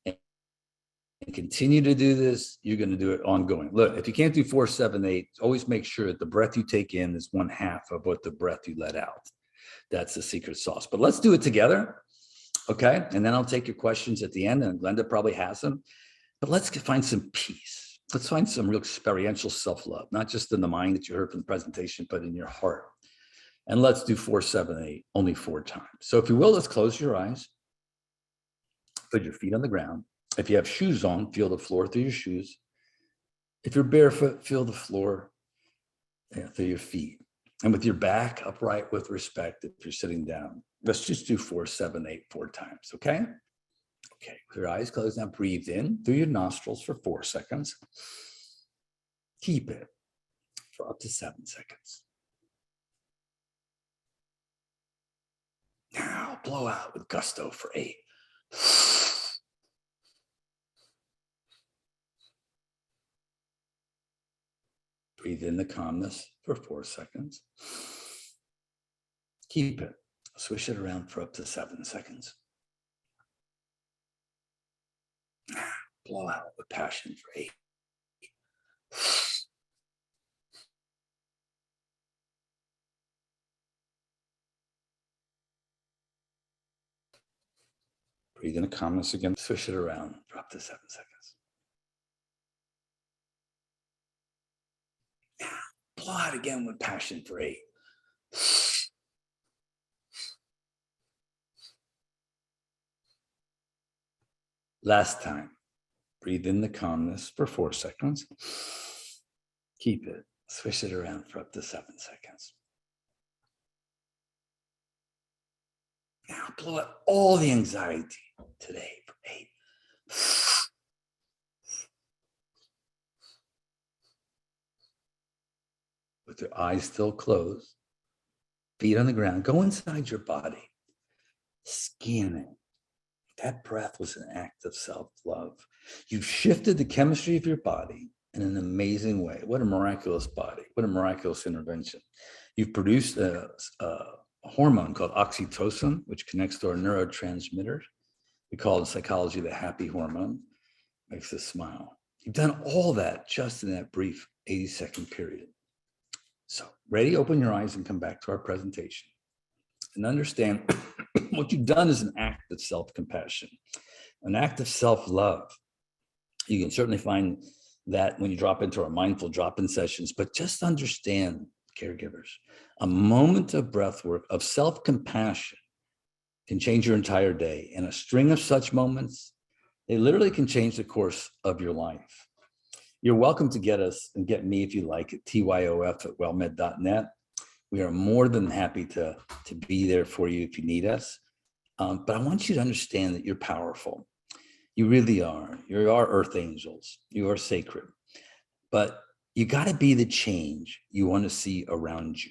B: and continue to do this, you're going to do it ongoing. Look, if you can't do 4, 7, 8, always make sure that the breath you take in is 1/2 of what the breath you let out. That's the secret sauce. But let's do it together, okay? And then I'll take your questions at the end, and Glenda probably has them. But let's find some peace. Let's find some real experiential self-love, not just in the mind that you heard from the presentation, but in your heart. And let's do 4, 7, 8, only 4 times. So if you will, let's close your eyes. Put your feet on the ground. If you have shoes on, feel the floor through your shoes. If you're barefoot, feel the floor through your feet. And with your back upright with respect, if you're sitting down, let's just do 4, 7, 8, 4 times, okay? Okay, with your eyes closed now, breathe in through your nostrils for 4 seconds. Keep it for up to 7 seconds. Now blow out with gusto for 8. Breathe in the calmness for 4 seconds. Keep it. Swish it around for up to 7 seconds. Blow out with passion for 8. Breathe in the calmness again. Swish it around for up to 7 seconds. Blow out again with passion for 8. Last time. Breathe in the calmness for 4 seconds. Keep it. Swish it around for up to 7 seconds. Now blow out all the anxiety today for 8. With your eyes still closed, feet on the ground, go inside your body, scan it. That breath was an act of self-love. You've shifted the chemistry of your body in an amazing way. What a miraculous body. What a miraculous intervention. You've produced a hormone called oxytocin, which connects to our neurotransmitters. We call it in psychology the happy hormone. Makes us smile. You've done all that just in that brief 80-second period. So, ready? Open your eyes and come back to our presentation. And understand what you've done is an act of self-compassion, an act of self-love. You can certainly find that when you drop into our mindful drop-in sessions, but just understand, caregivers, a moment of breath work, of self-compassion can change your entire day. And a string of such moments, they literally can change the course of your life. You're welcome to get us and get me if you like at TYOF@wellmed.net. We are more than happy to be there for you if you need us. But I want you to understand that you're powerful. You really are. You are earth angels. You are sacred. But you got to be the change you want to see around you.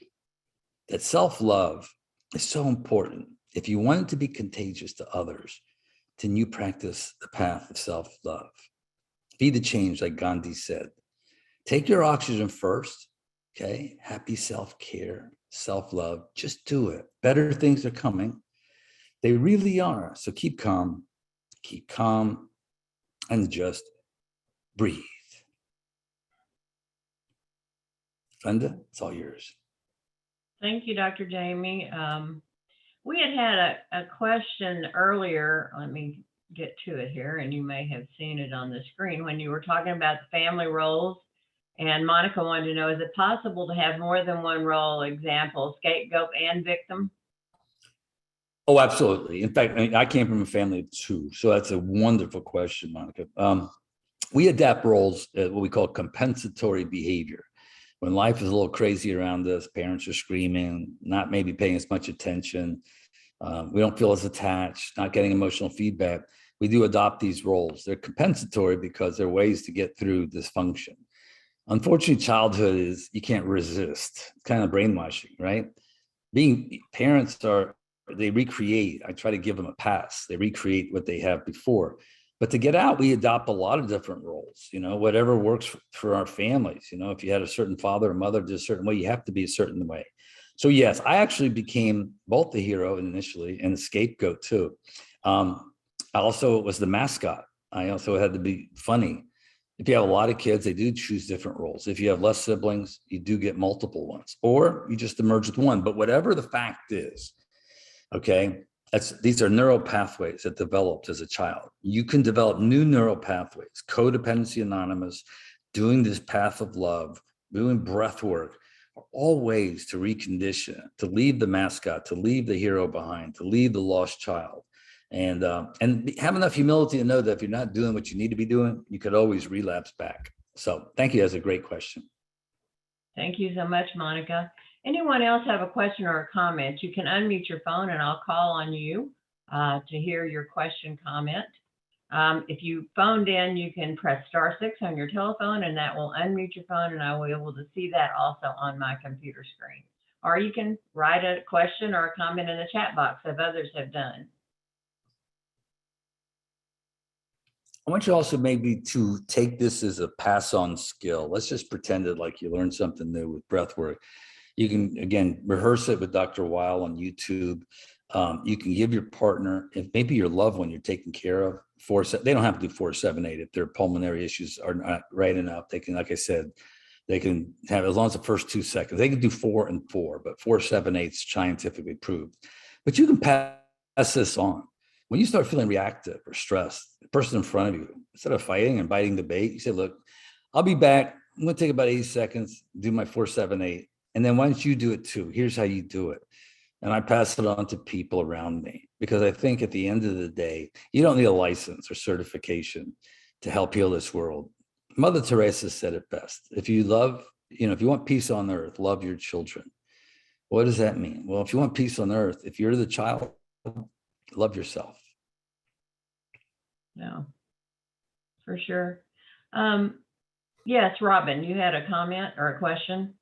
B: That self-love is so important. If you want it to be contagious to others, then you practice the path of self-love. Be the change, like Gandhi said. Take your oxygen first, okay? Happy self-care, self-love. Just do it. Better things are coming. They really are. So keep calm, and just breathe. Glenda, it's all yours.
A: Thank you, Dr. Jamie. We had a question earlier. Let me get to it here, and you may have seen it on the screen when you were talking about the family roles. And Monica wanted to know, is it possible to have more than one role, example, scapegoat and victim?
B: Oh, absolutely. In fact, I came from a family of 2, so that's a wonderful question, Monica. We adapt roles, what we call compensatory behavior. when life is a little crazy around us, parents are screaming, not maybe paying as much attention. We don't feel as attached, not getting emotional feedback. We do adopt these roles. They're compensatory because they're ways to get through dysfunction. Unfortunately, childhood is, you can't resist. It's kind of brainwashing, right? Being parents are, they recreate. I try to give them a pass. They recreate what they have before. But to get out, we adopt a lot of different roles, whatever works for our families. If you had a certain father or mother just a certain way, you have to be a certain way. So yes, I actually became both the hero initially and the scapegoat too. I also was the mascot. I also had to be funny. If you have a lot of kids, they do choose different roles. If you have less siblings, you do get multiple ones, or you just emerge with one. But whatever the fact is, okay, these are neural pathways that developed as a child. You can develop new neural pathways, Codependency Anonymous, doing this path of love, doing breath work, are all ways to recondition, to leave the mascot, to leave the hero behind, to leave the lost child. And have enough humility to know that if you're not doing what you need to be doing, you could always relapse back. So thank you. That's a great question.
A: Thank you so much, Monica. Anyone else have a question or a comment? You can unmute your phone and I'll call on you to hear your question, comment. If you phoned in, you can press *6 on your telephone and that will unmute your phone and I will be able to see that also on my computer screen. Or you can write a question or a comment in the chat box as others have done.
B: I want you also maybe to take this as a pass-on skill. Let's just pretend it like you learned something new with breath work. You can, again, rehearse it with Dr. Weil on YouTube. You can give your partner, if maybe your loved one you're taking care of, they don't have to do 4, 7, 8 if their pulmonary issues are not right enough. They can, like I said, they can have, as long as the first 2 seconds, they can do 4 and 4, but 4, 7, 8 is scientifically proved. But you can pass this on. When you start feeling reactive or stressed, the person in front of you, instead of fighting and biting the bait, you say, look, I'll be back. I'm going to take about 80 seconds, do my 4, 7, 8. And then why don't you do it too? Here's how you do it. And I pass it on to people around me because I think at the end of the day, you don't need a license or certification to help heal this world. Mother Teresa said it best. If you love, if you want peace on earth, love your children. What does that mean? Well, if you want peace on earth, if you're the child, love yourself.
A: No, for sure. Yes, Robin, you had a comment or a question?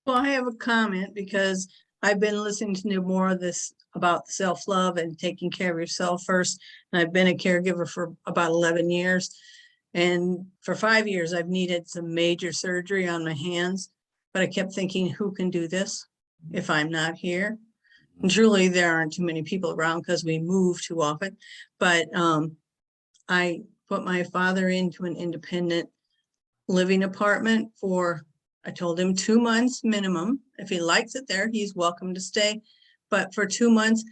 C: Well, I have a comment because I've been listening to more of this about self-love and taking care of yourself first. And I've been a caregiver for about 11 years. And for 5 years, I've needed some major surgery on my hands. But I kept thinking, who can do this if I'm not here? And truly, there aren't too many people around because we move too often. But I put my father into an independent living apartment I told him 2 months minimum. If he likes it there, he's welcome to stay. But for 2 months,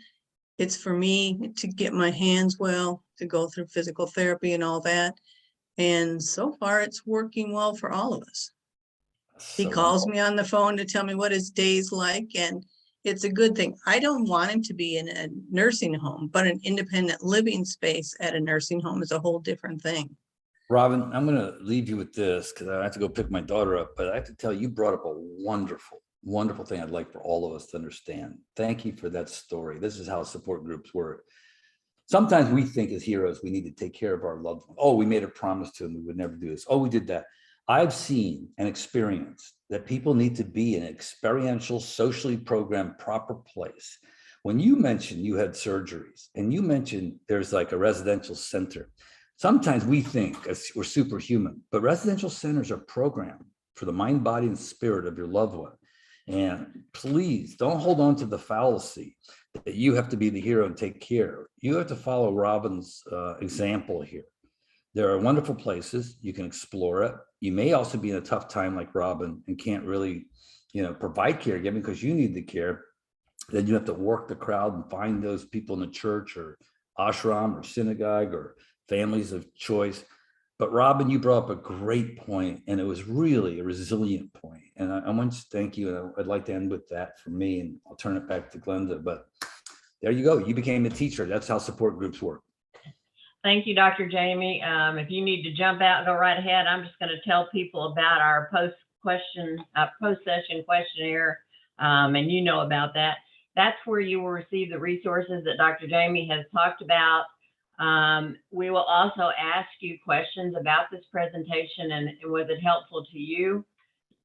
C: it's for me to get my hands well, to go through physical therapy and all that. And so far, it's working well for all of us. He calls me on the phone to tell me what his day's like, and it's a good thing. I don't want him to be in a nursing home, but an independent living space at a nursing home is a whole different thing.
B: Robin, I'm going to leave you with this because I have to go pick my daughter up, but I have to tell you, you brought up a wonderful, wonderful thing I'd like for all of us to understand. Thank you for that story. This is how support groups work. Sometimes we think as heroes, we need to take care of our loved one. Oh, we made a promise to them we would never do this. Oh, we did that. I've seen and experienced that people need to be in an experiential, socially programmed, proper place. When you mentioned you had surgeries and you mentioned there's like a residential center, sometimes we think we're superhuman, but residential centers are programmed for the mind, body, and spirit of your loved one. And please don't hold on to the fallacy that you have to be the hero and take care. You have to follow Robin's example here. There are wonderful places you can explore it. You may also be in a tough time like Robin and can't really, provide caregiving because you need the care. Then you have to work the crowd and find those people in the church or ashram or synagogue or families of choice. But Robin, you brought up a great point, and it was really a resilient point. And I want to thank you. And I'd like to end with that for me, and I'll turn it back to Glenda. But there you go. You became a teacher. That's how support groups work.
A: Thank you, Dr. Jamie. If you need to jump out and go right ahead, I'm just going to tell people about our post-session questionnaire, and you know about that. That's where you will receive the resources that Dr. Jamie has talked about. We will also ask you questions about this presentation and was it helpful to you?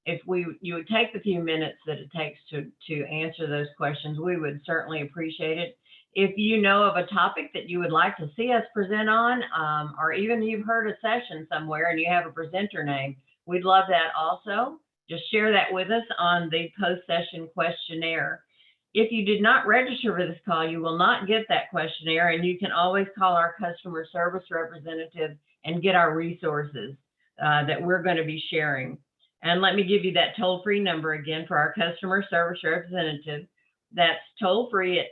A: If you would take the few minutes that it takes to answer those questions, we would certainly appreciate it. If you know of a topic that you would like to see us present on, or even you've heard a session somewhere and you have a presenter name, we'd love that also. Just share that with us on the post-session questionnaire. If you did not register for this call, you will not get that questionnaire, and you can always call our customer service representative and get our resources that we're going to be sharing. And let me give you that toll-free number again for our customer service representative. That's toll-free at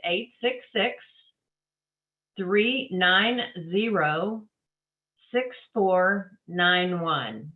A: 866-390-6491.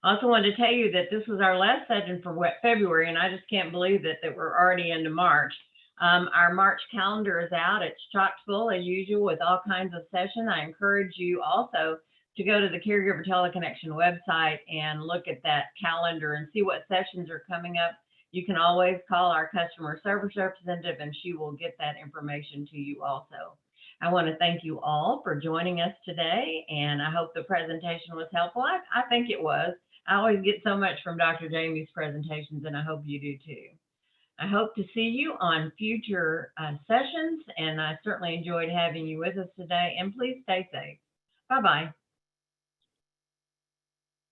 A: I also wanted to tell you that this was our last session for February, and I just can't believe that we're already into March. Our March calendar is out. It's chock full as usual with all kinds of sessions. I encourage you also to go to the Caregiver Teleconnection website and look at that calendar and see what sessions are coming up. You can always call our customer service representative and she will get that information to you also. I want to thank you all for joining us today, and I hope the presentation was helpful. I think it was. I always get so much from Dr. Jamie's presentations, and I hope you do too. I hope to see you on future sessions, and I certainly enjoyed having you with us today, and please stay safe. Bye-bye.